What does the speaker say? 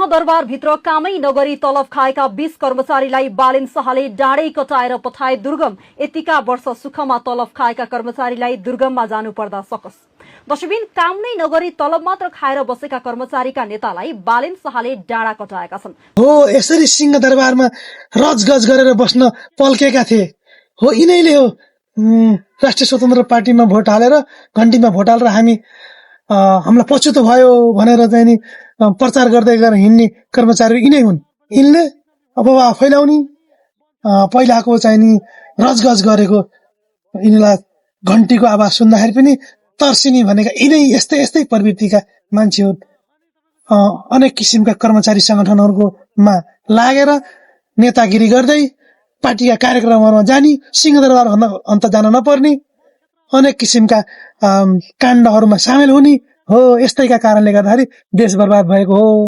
सिंहदरबारभित्र कामै नगरी तलब खाएका 20 कर्मचारीलाई बालेन शाहले डाँडै कटाएर पठाए दुर्गम। यतिका वर्ष सुखमा तलब खाएका कर्मचारीलाई दुर्गममा जानुपर्दा सकस। दशबिन काम नै नगरी तलब मात्र खाएर बसेका कर्मचारीका नेतालाई बालेन शाहले डाँडा कटाएका छन्। हो, यसरी सिंहदरबारमा रजगज गरेर बस्न पल्केका थिए हो यिनैले हो। राष्ट्रिय स्वतन्त्र पार्टीमा भोट हालेर घण्टीमा भोट हालेर हामीलाई पछुतो भयो भनेर चाहिँ नि प्रचार गर्दै गरेर हिँड्ने कर्मचारी यिनै हुन्। यिनले अफवाह फैलाउने, पहिलाको चाहिँ नि रजगज गरेको यिनलाई घण्टीको आवाज सुन्दाखेरि पनि तर्सिने भनेका यिनै यस्तै प्रवृत्तिका मान्छे हुन्। अनेक किसिमका कर्मचारी संगठनहरूकोमा लागेर नेतागिरी गर्दै पार्टीका कार्यक्रमहरूमा जाने, सिंहदरबार अन्त जान नपर्ने, अनेक किसिमका काण्डहरूमा सामेल हुने हो। यस्तैका कारणले गर्दाखेरि देश बर्बाद भएको हो।